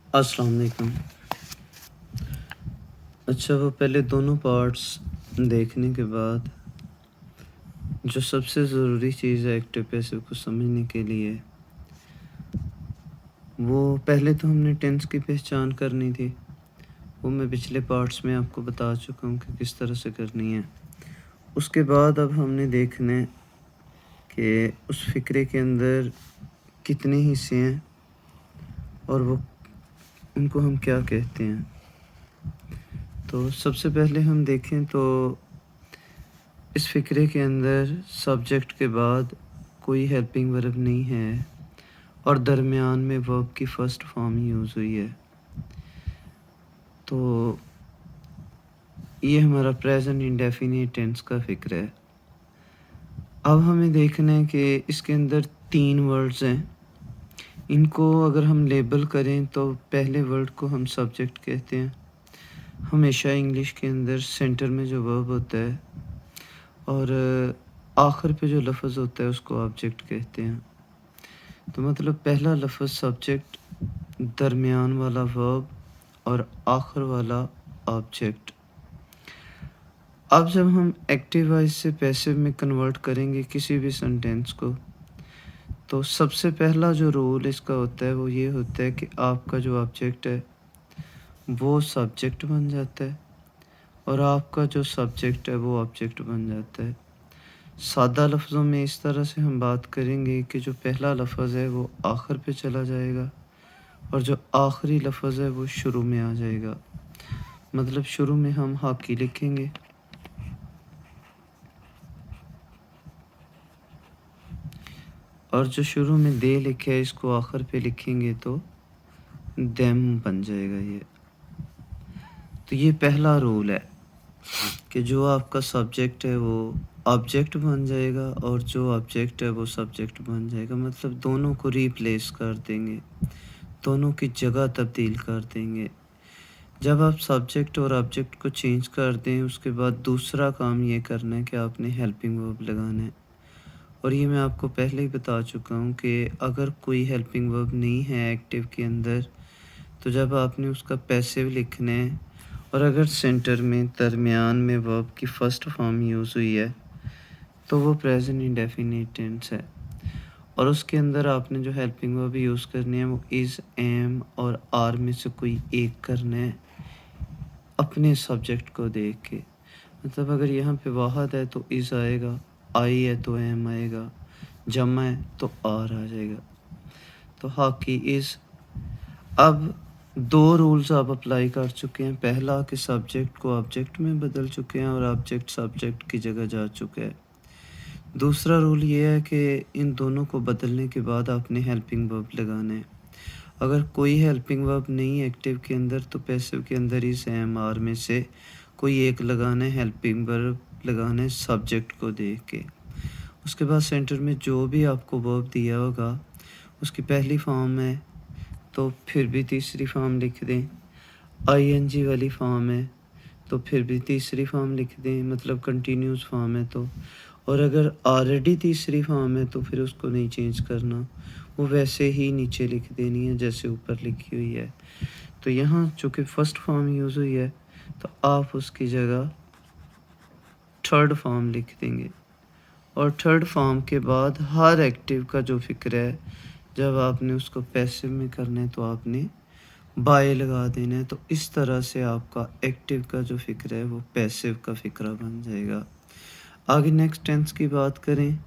अस्सलाम वालेकुम। अच्छा, वो पहले दोनों पार्ट्स देखने के बाद जो सबसे ज़रूरी चीज़ है एक्टिव पैसिव को समझने के लिए, वो पहले तो हमने टेंस की पहचान करनी थी। वो मैं पिछले पार्ट्स में आपको बता चुका हूँ कि किस तरह से करनी है। उसके बाद अब हमने देखना है कि उस फ़िक्रे के अंदर कितने हिस्से हैं और वो उनको हम क्या कहते हैं। तो सबसे पहले हम देखें तो इस फ़िक्रे के अंदर सब्जेक्ट के बाद कोई हेल्पिंग वर्ब नहीं है और दरमियान में वर्ब की फ़र्स्ट फॉर्म यूज़ हुई है। तो ये हमारा प्रेज़ेंट इंडेफ़िनिट टेंस का फ़िक्र है। अब हमें देखना है कि इसके अंदर 3 वर्ड्स हैं। इनको अगर हम लेबल करें तो पहले वर्ड को हम सब्जेक्ट कहते हैं। हमेशा इंग्लिश के अंदर सेंटर में जो वर्ब होता है और आखिर पे जो लफ़्ज़ होता है उसको ऑब्जेक्ट कहते हैं। तो मतलब पहला लफ़्ज़ सब्जेक्ट, दरमियान वाला वर्ब और आखिर वाला ऑब्जेक्ट। अब जब हम एक्टिव वॉइस से पैसिव में कन्वर्ट करेंगे किसी भी सेंटेंस को, तो सबसे पहला जो रूल इसका होता है वो ये होता है कि आपका जो ऑब्जेक्ट है वो सब्जेक्ट बन जाता है और आपका जो सब्जेक्ट है वो ऑब्जेक्ट बन जाता है। सादा लफ्ज़ों में इस तरह से हम बात करेंगे कि जो पहला लफ़्ज़ है वो आखिर पे चला जाएगा और जो आखिरी लफ़्ज़ है वो शुरू में आ जाएगा। मतलब शुरू में हम हाकी लिखेंगे और जो शुरू में दे लिखा है इसको आखिर पे लिखेंगे तो देम बन जाएगा ये। तो ये पहला रूल है कि जो आपका सब्जेक्ट है वो ऑब्जेक्ट बन जाएगा और जो ऑब्जेक्ट है वो सब्जेक्ट बन जाएगा। मतलब दोनों को रिप्लेस कर देंगे, दोनों की जगह तब्दील कर देंगे। जब आप सब्जेक्ट और ऑब्जेक्ट को चेंज कर दें उसके बाद दूसरा काम ये करना है कि आपने हेल्पिंग वर्ब लगाना है। और ये मैं आपको पहले ही बता चुका हूँ कि अगर कोई हेल्पिंग वर्ब नहीं है एक्टिव के अंदर, तो जब आपने उसका पैसिव लिखना है और अगर सेंटर में दरमियान में वर्ब की फ़र्स्ट फॉर्म यूज़ हुई है, तो वो प्रेज़ेंट इंडेफ़िनिट टेंस है। और उसके अंदर आपने जो हेल्पिंग वर्ब यूज़ करनी है वो इज़, एम और आर में से कोई एक करना है अपने सब्जेक्ट को देख के। मतलब अगर यहाँ पे वाहद है तो इज़ आएगा, आई है तो एम आएगा, जमा है तो आर आ जाएगा। तो हाकी इज़। अब 2 रूल्स आप अप्लाई कर चुके हैं। पहला कि सब्जेक्ट को ऑब्जेक्ट में बदल चुके हैं और ऑब्जेक्ट सब्जेक्ट की जगह जा चुका है। दूसरा रूल ये है कि इन दोनों को बदलने के बाद आपने हेल्पिंग वर्ब लगाना है। अगर कोई हेल्पिंग वर्ब नहीं है एक्टिव के अंदर तो पैसिव के अंदर ही एम आर में से कोई एक लगाना है, हेल्पिंग वर्ब लगाना है सब्जेक्ट को देख के। उसके बाद सेंटर में जो भी आपको वर्ब दिया होगा उसकी पहली फॉर्म है तो फिर भी तीसरी फॉर्म लिख दें। आईएनजी वाली फॉर्म है तो फिर भी तीसरी फॉर्म लिख दें, मतलब कंटिन्यूस फॉर्म है तो। और अगर ऑलरेडी तीसरी फॉर्म है तो फिर उसको नहीं चेंज करना, वो वैसे ही नीचे लिख देनी है जैसे ऊपर लिखी हुई है। तो यहाँ चूँकि फ़र्स्ट फॉर्म यूज़ हुई है तो आप उसकी जगह थर्ड फॉर्म लिख देंगे और थर्ड फॉर्म के बाद हर एक्टिव का जो फ़िक्र है जब आपने उसको पैसिव में करना है तो आपने बाय लगा देना है। तो इस तरह से आपका एक्टिव का जो फ़िक्र है वो पैसिव का फ़िक्रा बन जाएगा। आगे नेक्स्ट टेंस की बात करें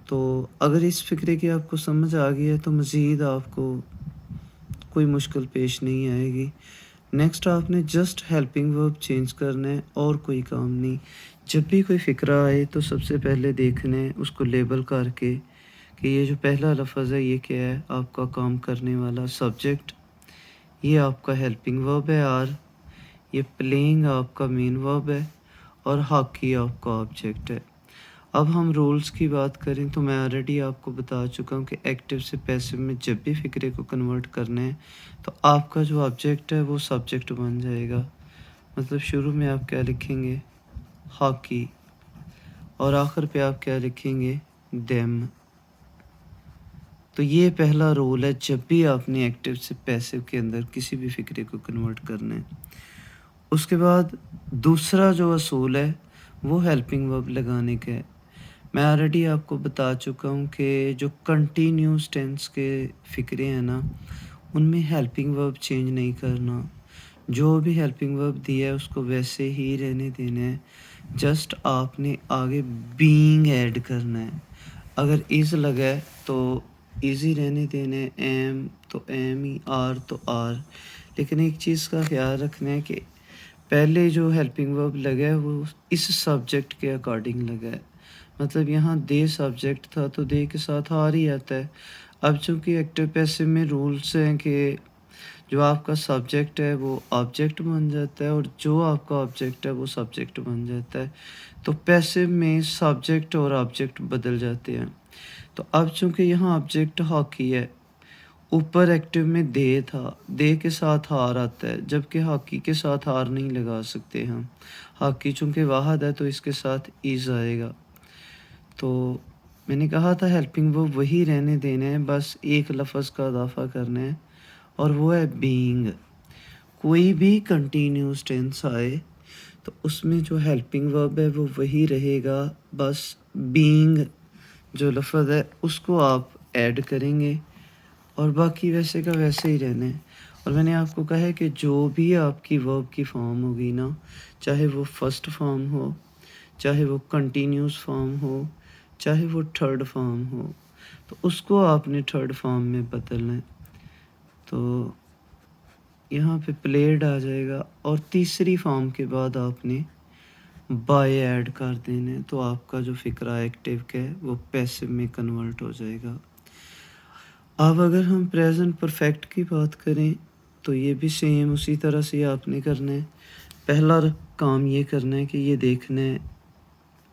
तो अगर इस फ़िक्रे की आपको समझ आ गई है तो मज़ीद आपको कोई मुश्किल पेश नहीं आएगी। नेक्स्ट आपने जस्ट हेल्पिंग वर्ब चेंज करना है और कोई काम नहीं। जब भी कोई फ़िक्रा आए तो सबसे पहले देखना है उसको लेबल करके कि ये जो पहला लफ़्ज़ है ये क्या है, आपका काम करने वाला सब्जेक्ट, ये आपका हेल्पिंग वर्ब है आर, ये प्लेइंग आपका मेन वर्ब है और हॉकी आपका ऑब्जेक्ट है। अब हम रूल्स की बात करें तो मैं ऑलरेडी आपको बता चुका हूँ कि एक्टिव से पैसिव में जब भी फ़िक्रे को कन्वर्ट करना है तो आपका जो ऑब्जेक्ट है वो सब्जेक्ट बन जाएगा। मतलब शुरू में आप क्या लिखेंगे, हॉकी, और आखिर पे आप क्या लिखेंगे, देम। तो ये पहला रूल है जब भी आपने एक्टिव से पैसिव के अंदर किसी भी फ़िक्रे को कन्वर्ट करना है। उसके बाद दूसरा जो असूल है वो हेल्पिंग वर्ब लगाने का है। मैं ऑलरेडी आपको बता चुका हूँ कि जो कंटिन्यूअस टेंस के फ़िक्रे हैं ना, उनमें हेल्पिंग वर्ब चेंज नहीं करना। जो भी हेल्पिंग वर्ब दिया है उसको वैसे ही रहने देना है। जस्ट आपने आगे बीइंग ऐड करना है। अगर इज़ लगा है तो इज़ ही रहने देना है, एम तो एम ही, आर तो आर। लेकिन एक चीज़ का ख़्याल रखना है कि पहले जो हेल्पिंग वर्ब लगा है वो इस सब्जेक्ट के अकॉर्डिंग लगा है। मतलब यहाँ दे सब्जेक्ट था तो दे के साथ आर ही आता है। अब चूँकि एक्टिव पैसिव में रूल्स हैं कि जो आपका सब्जेक्ट है वो ऑब्जेक्ट बन जाता है और जो आपका ऑब्जेक्ट है वो सब्जेक्ट बन जाता है। तो पैसिव में सब्जेक्ट और ऑब्जेक्ट बदल जाते हैं। तो अब चूँकि यहाँ ऑब्जेक्ट हॉकी है, ऊपर एक्टिव में दे था, दे के साथ आर आता है, जबकि हॉकी के साथ आर नहीं लगा सकते हम। हॉकी चूँकि वाहद है तो इसके साथ इज़ आएगा। तो मैंने कहा था हेल्पिंग वर्ब वही रहने देना है, बस एक लफ़्ज़ का इज़ाफ़ा करना है और वो है बीइंग। कोई भी कंटीन्यूअस टेंस आए तो उसमें जो हेल्पिंग वर्ब है वो वही रहेगा, बस बीइंग जो लफ़्ज़ है उसको आप ऐड करेंगे और बाकी वैसे का वैसे ही रहना है। और मैंने आपको कहा है कि जो भी आपकी वर्ब की फ़ॉर्म होगी ना, चाहे वो फर्स्ट फ़ॉर्म हो, चाहे वो कंटीन्यूअस फ़ॉर्म हो, चाहे वो थर्ड फ़ॉर्म हो, तो उसको आपने थर्ड फ़ॉर्म में बदलना है। तो यहाँ पे प्लेड आ जाएगा और तीसरी फ़ॉर्म के बाद आपने बाय ऐड कर देना है, तो आपका जो फ़िक्रा एक्टिव का है वो पैसिव में कन्वर्ट हो जाएगा। अब अगर हम प्रेज़ेंट परफ़ेक्ट की बात करें, तो ये भी सेम उसी तरह से आपने करना है। पहला काम ये करना है कि ये देखना है,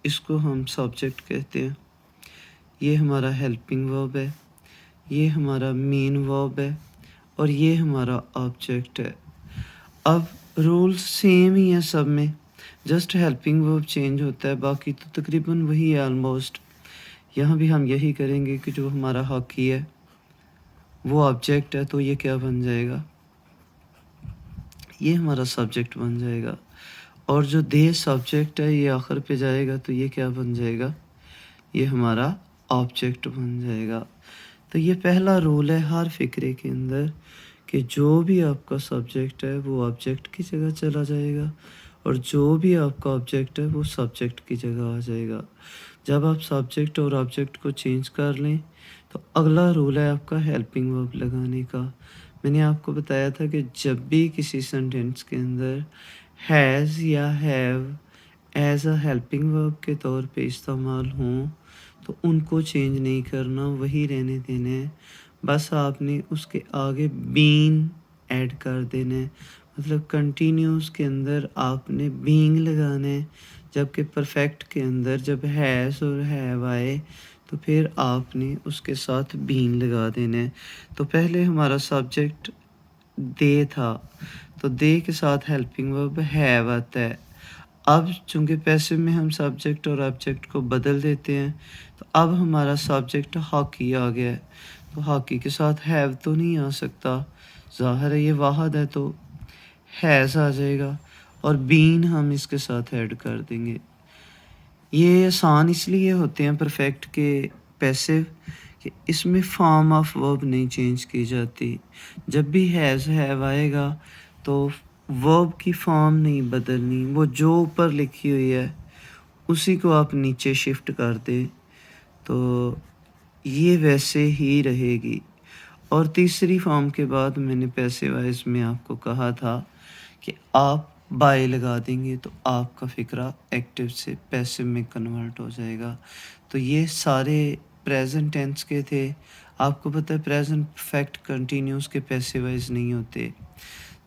इसको हम सब्जेक्ट कहते हैं, ये हमारा हेल्पिंग वर्ब है, ये हमारा मेन वर्ब है और ये हमारा ऑब्जेक्ट है। अब रूल्स सेम ही हैं सब में, जस्ट हेल्पिंग वर्ब चेंज होता है, बाकी तो तकरीबन वही है ऑलमोस्ट। यहाँ भी हम यही करेंगे कि जो हमारा हॉकी है वो ऑब्जेक्ट है तो ये क्या बन जाएगा, ये हमारा सब्जेक्ट बन जाएगा। और जो दे सब्जेक्ट है ये आखिर पे जाएगा तो ये क्या बन जाएगा, ये हमारा ऑब्जेक्ट बन जाएगा। तो ये पहला रूल है हर फ़िक्रे के अंदर कि जो भी आपका सब्जेक्ट है वो ऑब्जेक्ट की जगह चला जाएगा और जो भी आपका ऑब्जेक्ट है वो सब्जेक्ट की जगह आ जाएगा। जब आप सब्जेक्ट और ऑब्जेक्ट को चेंज कर लें तो अगला रूल है आपका हेल्पिंग वर्ब लगाने का। मैंने आपको बताया था कि जब भी किसी सेंटेंस के अंदर हैज़ या have as a helping verb के तौर पे इस्तेमाल हों तो उनको चेंज नहीं करना, वही रहने देना है। बस आपने उसके आगे बीन ऐड कर देना है। मतलब कंटिन्यूअस के अंदर आपने बीइंग लगाना है, जबकि परफेक्ट के अंदर जब हैज़ और हैव आए तो फिर आपने उसके साथ बीइंग लगा देना है। तो पहले हमारा सब्जेक्ट दे था, तो दे के साथ हेल्पिंग वर्ब हैव आता है। अब चूँकि पैसिव में हम सब्जेक्ट और ऑब्जेक्ट को बदल देते हैं, तो अब हमारा सब्जेक्ट हॉकी आ गया है। तो हॉकी के साथ हैव तो नहीं आ सकता, ज़ाहिर है ये वाहद है तो हैज़ आ जाएगा और बीन हम इसके साथ ऐड कर देंगे। ये आसान इसलिए होते हैं परफेक्ट के पैसिव कि इसमें फॉर्म ऑफ वर्ब नहीं चेंज की जाती। जब भी हैज़ हैव आएगा तो वर्ब की फॉर्म नहीं बदलनी, वो जो ऊपर लिखी हुई है उसी को आप नीचे शिफ्ट कर दें तो ये वैसे ही रहेगी। और तीसरी फॉर्म के बाद मैंने पैसिव वॉइस में आपको कहा था कि आप बाय लगा देंगे तो आपका फ़िक्रा एक्टिव से पैसिव में कन्वर्ट हो जाएगा। तो ये सारे प्रेज़ेंट टेंस के थे। आपको पता है प्रेज़ेंट परफेक्ट कंटीन्यूअस के पैसिव वॉइस नहीं होते।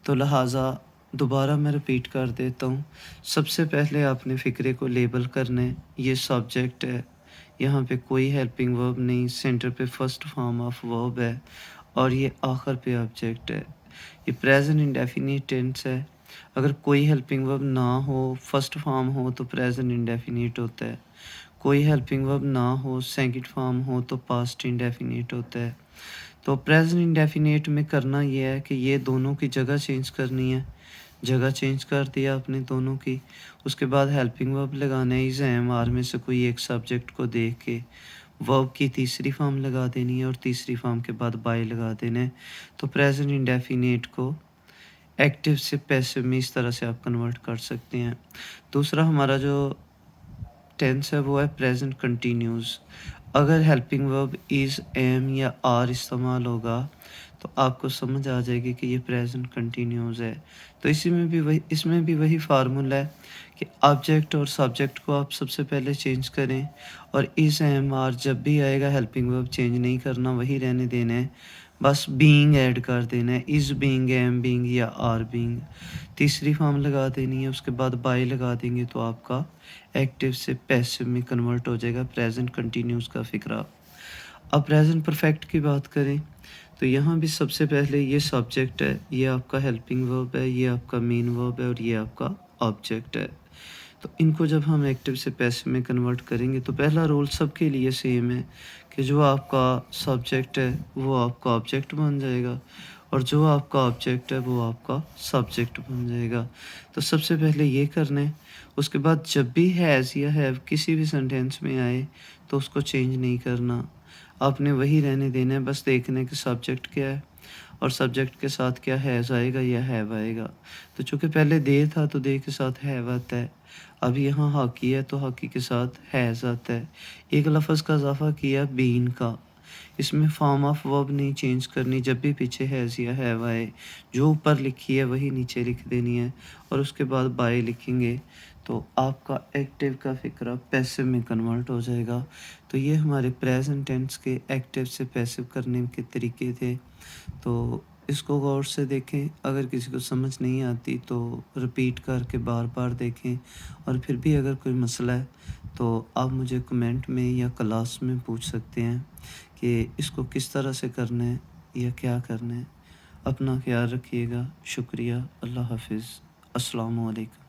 तो लिहाज़ा दोबारा मैं रिपीट कर देता हूँ। सबसे पहले आपने फ़िक्रे को लेबल करना है, ये सब्जेक्ट है, यहाँ पे कोई हेल्पिंग वर्ब नहीं, सेंटर पे फर्स्ट फॉर्म ऑफ वर्ब है और ये आखिर पे ऑब्जेक्ट है। ये प्रेज़ेंट इंडेफिनिट टेंस है। अगर कोई हेल्पिंग वर्ब ना हो, फर्स्ट फॉर्म हो तो प्रेज़ेंट इंडेफिनिट होता है। कोई हेल्पिंग वर्ब ना हो, सेकंड फॉर्म हो तो पास्ट इंडेफिनिट होता है। तो प्रेज़ेंट इंडेफ़िनिट में करना ये है कि ये दोनों की जगह चेंज करनी है। जगह चेंज कर दिया आपने दोनों की, उसके बाद हेल्पिंग वर्ब लगाना है। इज़, एम, आर में से कोई एक सब्जेक्ट को देख के वर्ब की तीसरी फ़ॉर्म लगा देनी है और तीसरी फ़ॉर्म के बाद बाय लगा देना है। तो प्रेज़ेंट इंडेफ़िनिट को एक्टिव से पैसिव में इस तरह से आप कन्वर्ट कर सकते हैं। दूसरा हमारा जो टेंस है वो है प्रेज़ेंट कंटीन्यूअस। अगर हेल्पिंग वर्ब इज़, एम या आर इस्तेमाल होगा तो आपको समझ आ जाएगी कि ये प्रेज़ेंट कंटीन्यूअस है। तो इसमें भी वही फ़ॉर्मूला है कि ऑब्जेक्ट और सब्जेक्ट को आप सबसे पहले चेंज करें और इज़, एम, आर जब भी आएगा हेल्पिंग वर्ब चेंज नहीं करना, वही रहने देना है। बस बीइंग ऐड कर देना है, इज़ बीइंग, एम बीइंग या आर बीइंग। तीसरी फॉर्म लगा देनी है, उसके बाद बाय लगा देंगे तो आपका एक्टिव से पैसिव में कन्वर्ट हो जाएगा प्रेज़ेंट कंटीन्यूअस का फ़िक्रा। अब प्रेज़ेंट परफ़ेक्ट की बात करें तो यहाँ भी सबसे पहले ये सब्जेक्ट है, ये आपका हेल्पिंग वर्ब है, ये आपका मेन वर्ब है और ये आपका ऑब्जेक्ट है। तो इनको जब हम एक्टिव से पैसिव में कन्वर्ट करेंगे तो पहला रूल सबके लिए सेम है कि जो आपका सब्जेक्ट है वो आपका ऑब्जेक्ट बन जाएगा और जो आपका ऑब्जेक्ट है वो आपका सब्जेक्ट बन जाएगा। तो सबसे पहले ये करना है, उसके बाद जब भी हैज़ या हैव किसी भी सेंटेंस में आए तो उसको चेंज नहीं करना, आपने वही रहने देना है। बस देखना है कि सब्जेक्ट क्या है और सब्जेक्ट के साथ क्या हैज़ आएगा या हैव आएगा। तो चूँकि पहले दे था तो दे के साथ हैव आता है, अब यहाँ हॉकी है तो हॉकी के साथ हैज़ आता है। एक लफ़्ज़ का इज़ाफ़ा किया बीन का, इसमें फॉर्म ऑफ वर्ब नहीं चेंज करनी। जब भी पीछे हैज़ या हैव आए, जो ऊपर लिखी है वही नीचे लिख देनी है और उसके बाद बाय लिखेंगे तो आपका एक्टिव का फ़िक्रा पैसिव में कन्वर्ट हो जाएगा। तो ये हमारे प्रेज़ेंट टेंस के एक्टिव से पैसिव करने के तरीके थे। तो इसको गौर से देखें, अगर किसी को समझ नहीं आती तो रिपीट करके बार-बार देखें और फिर भी अगर कोई मसला है तो आप मुझे कमेंट में या क्लास में पूछ सकते हैं कि इसको किस तरह से करना है या क्या करना है। अपना ख़्याल रखिएगा। शुक्रिया। अल्लाह हाफ़िज़। अस्सलामु अलैकुम।